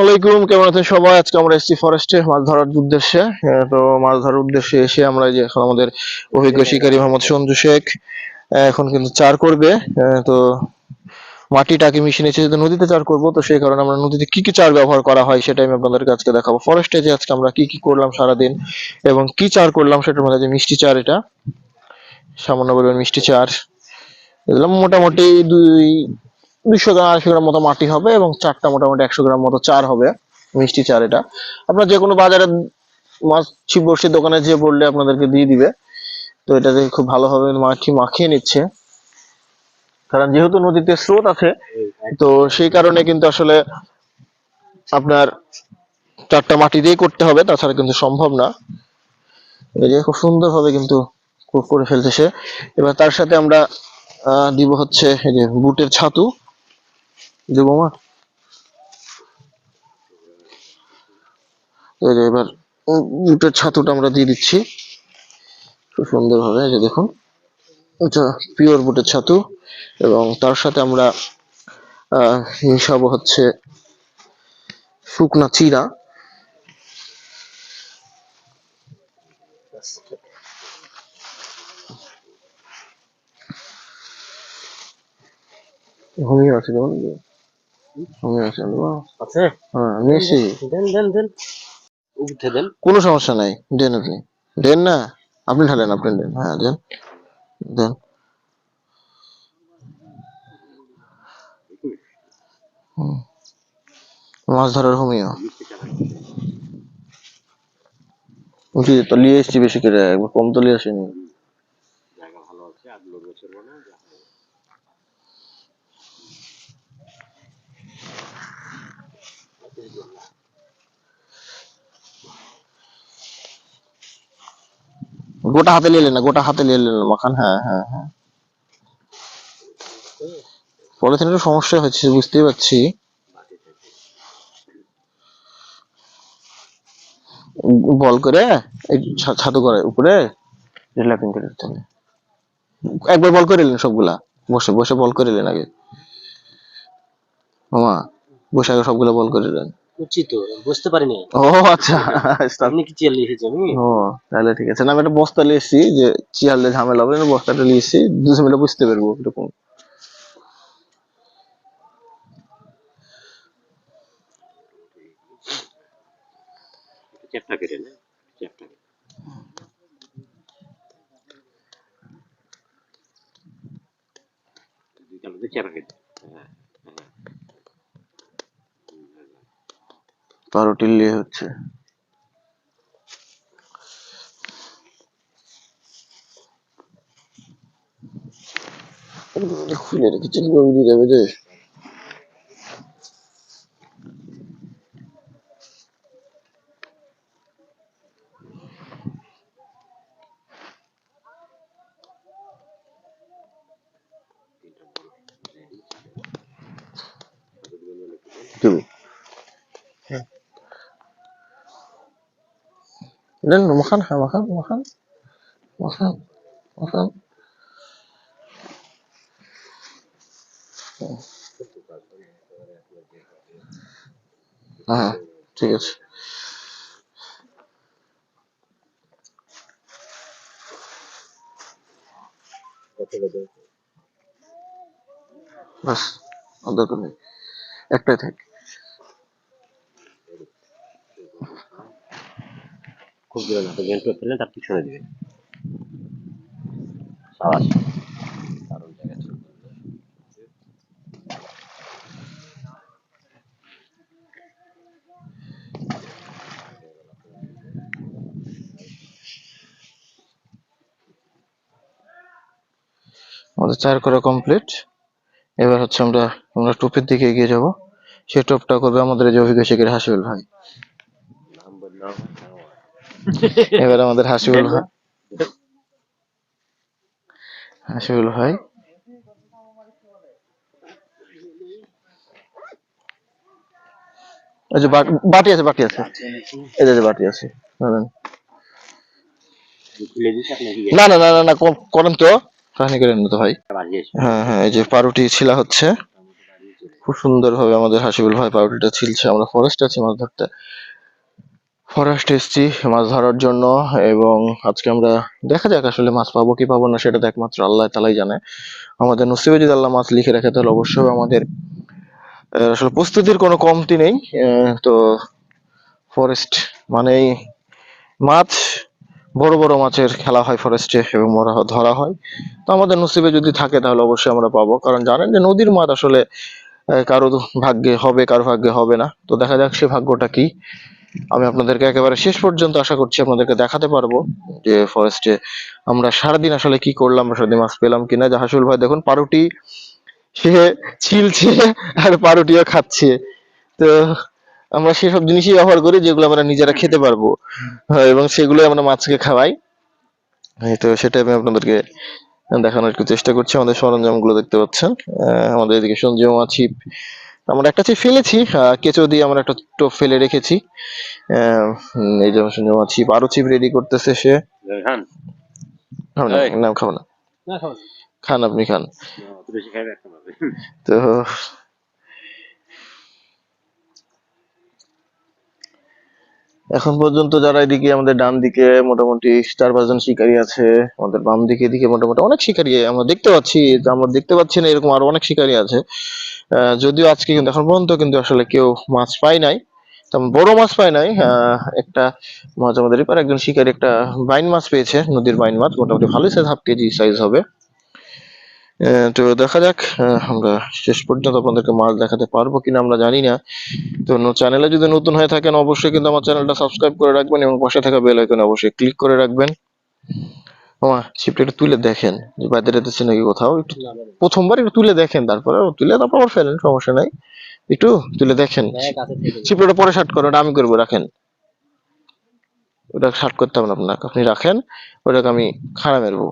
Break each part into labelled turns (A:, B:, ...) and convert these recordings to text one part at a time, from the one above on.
A: আলাইকুম, কেমন আছেন সবাই? আজকে আমরা এসেছি ফরেস্টে মাছ ধরার উদ্দেশ্যে। তো মাছ ধরার উদ্দেশ্যে এসে আমরা এই যে এখন আমাদের অভিজ্ঞ শিকারী মোহাম্মদ সঞ্জু শেখ এখন কিন্তু চার করবে। তো মাটিটাকে মিশিয়ে নিচ্ছে, যেহেতু নদীতে চার করবো, তো সেই কারণে আমরা নদীতে কি কি চার ব্যবহার করা হয় সেটাই আমি আপনাদেরকে আজকে দেখাবো। ফরেস্টে যে আজকে আমরা কি কি করলাম সারাদিন এবং কি চার করলাম সেটার মধ্যে যে মিষ্টি চার, এটা সামান্য পরিমাণ মিষ্টি চার দিলাম। মোটামুটি 200 গ্রাম 250 গ্রাম মতো মাটি হবে এবং চারটা মোটামুটি 100 গ্রাম মতো চার হবে, মিষ্টি চার। এটা আপনার যে কোনো বাজারে মাছ ছিপ বড়শির দোকানে যে বললে আপনাদেরকে দিয়ে দিবে। তো এটাতে খুব ভালোভাবে মাটি মাখিয়ে নিচ্ছে, কারণ যেহেতু নদীতে স্রোত আছে, তো সেই কারণে কিন্তু আসলে আপনার চারটা মাটি দিয়ে করতে হবে, তাছাড়া কিন্তু সম্ভব না। এই যে খুব সুন্দরভাবে কিন্তু করে ফেলছে সে। এবার তার সাথে আমরা দিব হচ্ছে এই যে বুটের ছাতু দেবো মা। এই যে এবার বুটের ছাতুটা আমরা দিয়ে দিচ্ছি খুব সুন্দরভাবে। এই যে দেখুন, এটা পিওর বুটের ছাতু। এবং তার সাথে আমরা মিশাবো হচ্ছে শুকনা চিরা। ঘুমিয়ে আছে, যেমন ঘুমিয়ে আছে আছে। হ্যাঁ, আমি এসছি। দেন দেন দেন, উঠে দেন, কোনো সমস্যা নাই। দেন আপনি, দেন না, আপনি ঢালেন, আপনি দেন। হ্যাঁ দেন দেন। মাছ ধরার হোমিও জি, তো নিয়ে এসছি বেশি করে, একবার কম তো নিয়ে আসেনি। গোটা হাতে নিয়ে না, গোটা হাতে নিয়ে মাখান। হ্যাঁ হ্যাঁ হ্যাঁ, পলিথিনের একটু সমস্যা হচ্ছে, বুঝতেই পারছি। বল করে এই ছাতু করে উপরে রিল্যাপিং করে দিতে হবে। একবার বল করে নিলেন সবগুলা, বসে বসে বল করে নিলেন আগে মামা, বসে আগে সবগুলা বল করে নিলেন। তো বুঝতে পারিনি। ও আচ্ছা, আপনি কি চেয়ার লিখেছি আমি? ও তাহলে ঠিক আছে। না, আমি একটা বস্তা নিয়ে এসেছি, যে চেয়ারলে ঝামেলা হবে না, বস্তাটা নিয়ে এসেছি, দুজন মিলে বুঝতে পারবো এরকম। চ্যাপটা কেটে না, চ্যাপটা চ্যাপটা কেটে। পাউরুটি নিয়ে হচ্ছে খুলে রেখেছি, দিয়ে যাবে যে। দেন মাখান, হ্যাঁ মাখান মাখান মাখান মাখান। হ্যাঁ ঠিক আছে। বাস, আর দরকার নেই, একটাই থাক। খুব দূরে না, তো গেন্ট ফেলে তার পিছনে দিবে। সাবাস, দারুণ জায়গা ছিল। আমাদের চার করা কমপ্লিট। এবার হচ্ছে আমরা আমরা টপের দিকে এগিয়ে যাব। সেই টপটা করবে আমাদের এই যে অভিজ্ঞ শিকারী হাসিবুল ভাই। এবার আমাদের হাসিবুল ভাই, হাসিবুল ভাই ওই যে বাটি আছে, বাটি আছে, এই যে বাটি আছে। না না না না না, করেন তো, কাহিনী করেন তো ভাই। হ্যাঁ হ্যাঁ, এই যে পাউরুটি ছিলা হচ্ছে। খুব সুন্দর ভাবে আমাদের হাসিবুল ভাই পাউরুটিটা ছিলছে। আমরা ফরেস্ট আছি মাছ ধরতে, ফরেস্ট এসছি মাছ ধরার জন্য। এবং আজকে আমরা দেখা যাক আসলে মাছ পাবো কি পাবো না, সেটা তো একমাত্র আল্লাহ তালাই জানে। আমাদের নসিবে যদি আল্লাহ মাছ লিখে রাখে তাহলে অবশ্যই আমাদের আসলে প্রস্তুতির কোনো কমতি নেই। তো ফরেস্ট মানেই মাছ, বড় বড় মাছের খেলা হয় ফরেস্টে এবং ধরা হয়। তো আমাদের নসিবে যদি থাকে তাহলে অবশ্যই আমরা পাবো, কারণ জানেন যে নদীর মাছ আসলে কারো ভাগ্যে হবে, কারো ভাগ্যে হবে না। তো দেখা যাক সে ভাগ্যটা কি। আমি আপনাদেরকে একেবারে শেষ পর্যন্ত আশা করছি আপনাদেরকে দেখাতে পারবো যে ফরেস্টে আমরা সারাদিন আসলে কি করলাম, সারাদিন মাছ পেলাম কিনা। জাহাসুল ভাই দেখুন পাউরুটি সে ছিলছে আর পাউরুটিও খাচ্ছে। তো আমরা সেসব জিনিসই ব্যবহার করি যেগুলো আমরা নিজেরা খেতে পারবো, এবং সেগুলো আমরা মাছকে খাওয়াই। তো সেটাই আমি আপনাদেরকে দেখানোর একটু চেষ্টা করছি। আমাদের সরঞ্জাম গুলো দেখতে পাচ্ছেন। আমাদের এদিকে সঞ্জীবমা ছিপ, আমরা একটা ছিপ ফেলেছি, কেঁচো দিয়ে আমরা একটা টোপ ফেলে রেখেছি। এই যে সঞ্জীবমা ছিপ, আরো ছিপ রেডি করতেছে সে। না খাবো না, খান আপনি খান। তো এখন পর্যন্ত যারা এদিকে আমাদের ডান দিকে মোটামুটি 4-5 জন শিকারী আছে, আমাদের বাম দিকে এদিকে মোটামুটি অনেক শিকারী আমরা দেখতে পাচ্ছি। আমরা দেখতে পাচ্ছি না এরকম আরো অনেক শিকারী আছে। যদিও আজকে কিন্তু এখন পর্যন্ত কিন্তু আসলে কেউ মাছ পায় নাই, তেমন বড় মাছ পায় নাই। একটা মাছ আমাদের এপারে একজন শিকারী একটা বাইন মাছ পেয়েছে, নদীর বাইন মাছ, মোটামুটি ভালোই সাইজ, 1/2 কেজি সাইজ হবে। তো দেখা যাক আমরা শেষ পর্যন্ত আপনাদেরকে মাছ দেখাতে পারবো কিনা আমরা জানি না। তো চ্যানেলে যদি নতুন হয়ে থাকেন অবশ্যই কিন্তু আমার চ্যানেলটা সাবস্ক্রাইব করে রাখবেন এবং পাশে থাকা বেল আইকনে অবশ্যই ক্লিক করে রাখবেন। ছিপটা একটু তুলে দেখেন যে বাইরে রেতেছে নাকি কোথাও, একটু প্রথমবার একটু তুলে দেখেন, তারপরে তারপর আবার ফেলেন, সমস্যা নাই। একটু তুলে দেখেন। ছিপটা পরে শার্ট করো, ওটা আমি করবো, রাখেন। ওটা শার্ট করতে হবে না আপনাকে, আপনি রাখেন, ওটাকে আমি খাড়া মেরবো।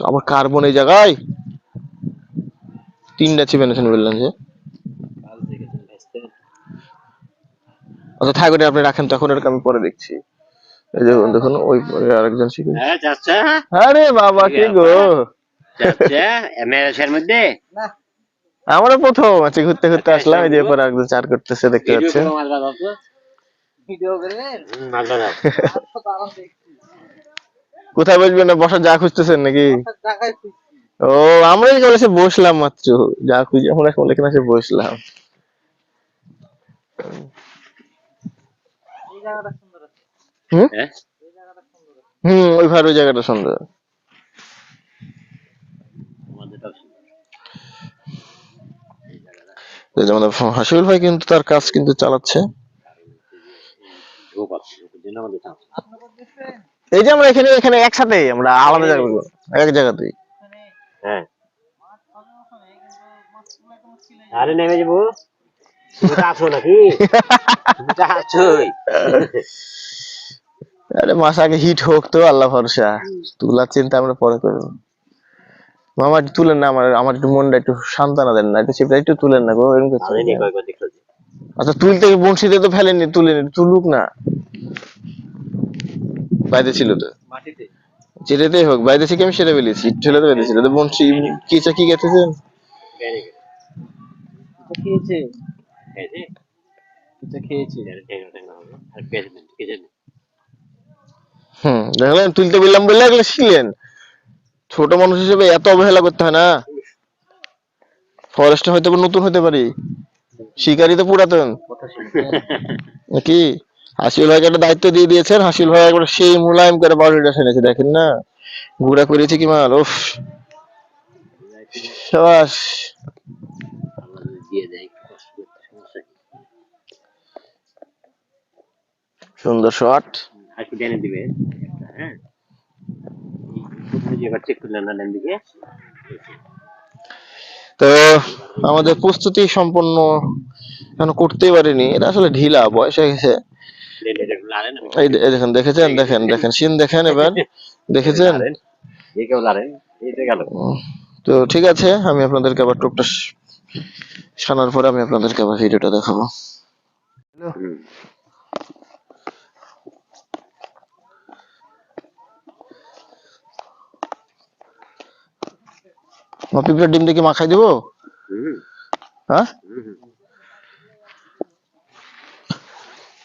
A: আবার কার্বন এই জায়গায় 3টা ছিপ এনেছেন বললেন যে। আচ্ছা থাক, ওটা আপনি রাখেন, তখন ওটাকে আমি পরে দেখছি। এই যে দেখুন ওই আরেকজন শিখে। আরে বাবা কি গো, আমরা প্রথম আছে ঘুরতে ঘুরতে আসলাম, এই যে পরে একজন চার করতেছে দেখতে পাচ্ছেন। কোথায় বসবেন না, বসার যা খুঁজতেছেন নাকি? ও আমরা এখানে এসে বসলাম মাত্র, যা খুঁজে আমরা এখানে এসে বসলাম। হুম হুম, ওই ভাই ওই জায়গাটা সুন্দর। আমাদের হাসিবুল ভাই কিন্তু তার কাজ কিন্তু চালাচ্ছে। এই যে আমরা এখানে এখানে একসাথে, আমরা আলাদা জায়গায় এক জায়গাতেই। হ্যাঁ আরে নেমে যাবো নাকি? আরে মাস আগে হিট হোক তো, আল্লাহ ভরসা। তুলার চিন্তা আমরা পরে করবো। মামা একটু তুলেন না, আমার আমার একটু মনটা একটু সান্ত্বনা দেন না, একটু ছিপটা একটু তুলেন না গো, এরকম করছেন। আচ্ছা তুলতে বংশীতে তো ফেলেননি, তুলেন, তুলুক না। বাইরে ছিল তো যেটাতেই হোক, বাইরে থেকে আমি সেটা বলেছি, ঠেলে তো বেঁধেছিল তো বংশী কি কি গেছেছেন। দেখলেন তুলতে বললাম বললে এগুলো শিখলেন। ছোট মানুষ হিসেবে এত অবহেলা করতে হয় না। ফরেস্টে হয়তো নতুন হতে পারি, শিকারি তো পুরাতন নাকি। হাসিল ভাইকে একটা দায়িত্ব দিয়ে দিয়েছেন, হাসিল ভাই একবার সেই মুলায়ম করে বাউন্ডারিটা ফেলেছে, দেখেন না গুড়া করেছে কি মাল, উফ সাবাস। সুন্দর শট। তো আমাদের প্রস্তুতি সম্পন্ন এখনো করতেই পারিনি, এটা আসলে ঢিলা, বয়স হয়ে গেছে। এই দেখেন, দেখেছেন, দেখেন দেখেন সিন দেখেন এবার, দেখেছেন। তো ঠিক আছে, আমি আপনাদেরকে আবার টোপটা শোনার পরে আমি আপনাদেরকে আবার ভিডিওটা দেখাবো। পিঁপড়ার ডিম দেখে মাখাই দেবো? হ্যাঁ,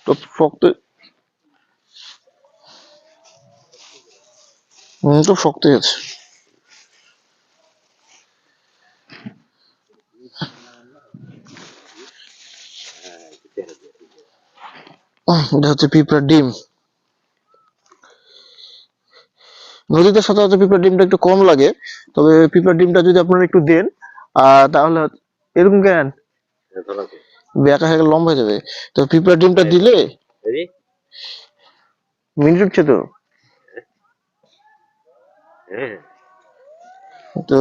A: তো শক্ত, তো শক্ত আছে। এটা হচ্ছে পিঁপড়ার ডিম। নদীতে সাধারণত পিঁপড়ার ডিমটা একটু কম লাগে, তবে পিঁপড়ার ডিমটা যদি আপনারা একটু দেন তাহলে এরকম কেন বেঁকা হয়ে গেলে লম্বা হয়ে যাবে। তো পিঁপড়ার ডিমটা দিলে মিনিট উঠছে তো। তো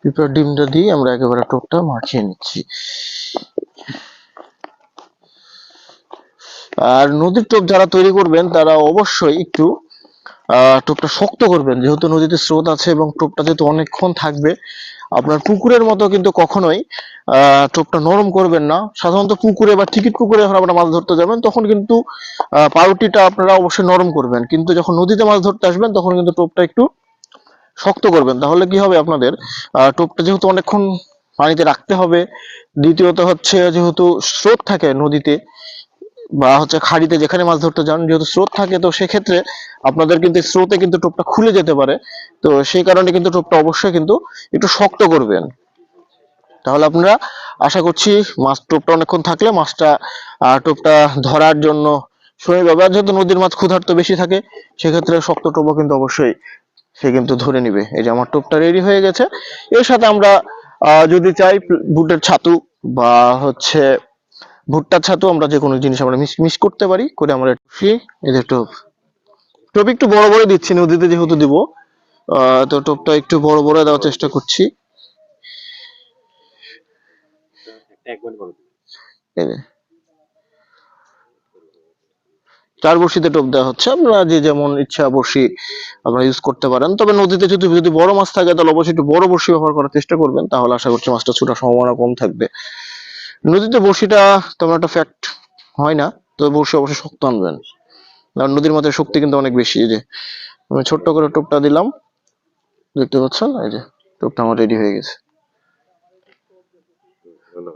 A: পিঁপড়ার ডিমটা দিয়ে আমরা একেবারে টোপটা মাখিয়ে নিচ্ছি। আর নদীর টোপ যারা তৈরি করবেন তারা অবশ্যই একটু টোপটা শক্ত করবেন, যেহেতু নদীতে স্রোত আছে এবং টোপটা যেহেতু অনেকক্ষণ থাকবে। আপনার পুকুরের মতো কিন্তু কখনোই টোপটা নরম করবেন না। সাধারণত পুকুরে বা টিকিট পুকুরে যখন আপনারা মাছ ধরতে যাবেন তখন কিন্তু পাউরুটিটা আপনারা অবশ্যই নরম করবেন, কিন্তু যখন নদীতে মাছ ধরতে আসবেন তখন কিন্তু টোপটা একটু শক্ত করবেন। তাহলে কি হবে, আপনাদের টোপটা যেহেতু অনেকক্ষণ পানিতে রাখতে হবে, দ্বিতীয়ত হচ্ছে যেহেতু স্রোত থাকে নদীতে বা হচ্ছে খাড়িতে যেখানে মাছ ধরতে যান, যেহেতু স্রোত থাকে, তো সেক্ষেত্রে আপনাদের কিন্তু স্রোতে কিন্তু টোপটা খুলে যেতে পারে। তো সেই কারণে কিন্তু টোপটা অবশ্যই কিন্তু একটু শক্ত করবেন। তাহলে আপনারা আশা করছি মাছ টোপটা অনেকক্ষণ থাকলে মাছটা টোপটা ধরার জন্য সময় পাবে। আর যেহেতু নদীর মাছ ক্ষুধার্ত বেশি থাকে, সেক্ষেত্রে শক্ত টোপও কিন্তু অবশ্যই সে কিন্তু ধরে নিবে। এই যে আমার টোপটা রেডি হয়ে গেছে। এর সাথে আমরা যদি চাই বুটের ছাতু বা হচ্ছে ভুট্টার ছাতু, আমরা যে কোনো জিনিস আমরা মিক্স করতে পারি, করে আমরা এই যে টোপ, টোপ একটু বড় বড় দিচ্ছি নদীতে যেহেতু দিব, তো টোপটা একটু বড় বড় দেওয়ার চেষ্টা করছি। এই যে 4 বড়শিতে টোপ দেওয়া হচ্ছে, আপনারা যে যেমন ইচ্ছা বড়শি আপনারা ইউজ করতে পারেন। তবে নদীতে যদি বড় মাছ থাকে তাহলে অবশ্যই একটু বড় বড়শি ব্যবহার করার চেষ্টা করবেন, তাহলে আশা করছি মাছটা ছোটার সম্ভাবনা কম থাকবে। নদীতে বড়শিটা তেমন একটা ফ্যাক্ট হয় না, তো বড়শি অবশ্যই শক্ত আনবেন, কারণ নদীর মাছের শক্তি কিন্তু অনেক বেশি। এই যে আমি ছোট্ট করে টোপটা দিলাম, দেখতে পাচ্ছেন, এই যে টোপটা আমার রেডি হয়ে গেছে।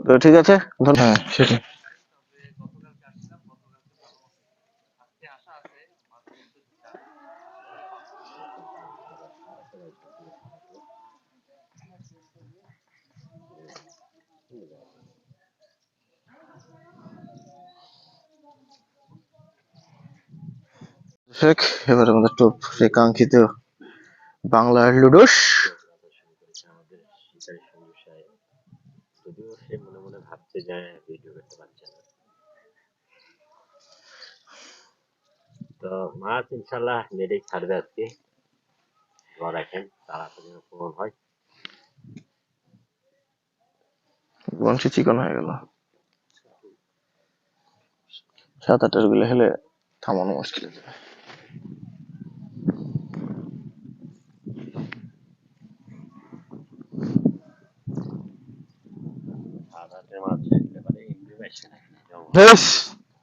A: তো ঠিক আছে, হ্যাঁ সেটাই। এবার আমাদের টোপ সেই কাঙ্ক্ষিত বাংলার লুডোস।
B: যদিও সে মনে মনে ভাবছে যে ভিডিও করতে পারছে না। তো মাছ ইনশাল্লাহ মেরেই ছাড়বে আজকে, দোয়া রাখেন তাড়াতাড়ি পূরণ হয়।
A: বংশী চিকন হয়ে গেল, 7-8 গুলো হেলে থামানো মুশকিল হয়ে যাবে।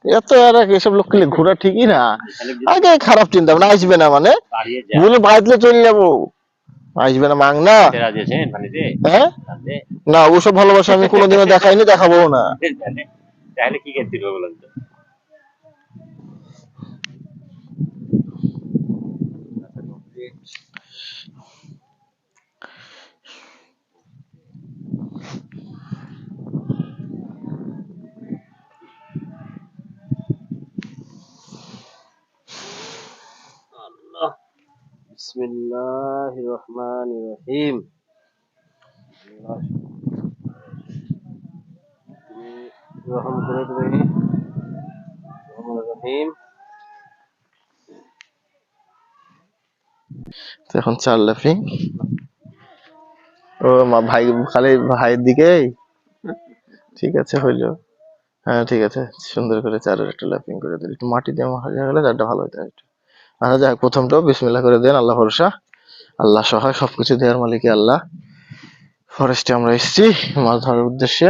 A: এত আর এসব লোক খেলে ঘোরা ঠিকই না, আগে খারাপ চিন্তা ভাবনা, আসবে না মানে বলে বাঁচলে চলে যাবো, আসবে না মাং না। হ্যাঁ না, ওসব ভালোবাসা আমি কোনোদিনও দেখাইনি, দেখাবো না।
B: তাহলে কি করছিল বলুন তো? আল্লাহ, বিসমিল্লাহির রহমানির রহিম। রহম করে রহিম রহিম।
A: এখন 4 লাফিং। ও মা ভাই, খালি ভাইয়ের দিকে। ঠিক আছে হইলো, হ্যাঁ ঠিক আছে, সুন্দর করে 4-এর একটা ল্যাপিং করে দিল, একটু মাটি দিয়ে মাখা গেলে 4টা ভালো হতো একটু। আচ্ছা যাক, প্রথমটাও বিসমিল্লাহ করে দেন, আল্লাহ ভরসা, আল্লাহ সহায়, সবকিছু দেওয়ার মালিক আল্লাহ। ফরেস্টে আমরা এসেছি মাছ ধরার উদ্দেশ্যে,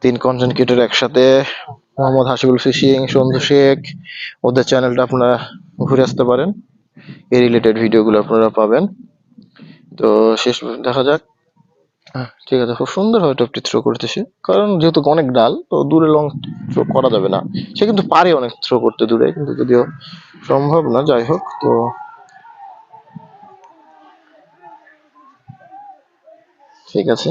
A: 3 কন্টেন্ট ক্রিয়েটর একসাথে, মোহাম্মদ হাসিবুল ফিশিং, সন্ধু শেখ, ওদের চ্যানেলটা আপনারা ঘুরে আসতে পারেন। এই রিলেটেড ভিডিওগুলো আপনারা পাবেন। তো শেষ পর্যন্ত দেখা যাক। ঠিক আছে, খুব সুন্দরভাবে টোপটি থ্রো করতেছে, কারণ যেহেতু অনেক ডাল তো দূরে লং থ্রো করা যাবে না। সে কিন্তু পারে অনেক থ্রো করতে দূরে, কিন্তু যদিও সম্ভব না। যাই হোক, তো ঠিক আছে।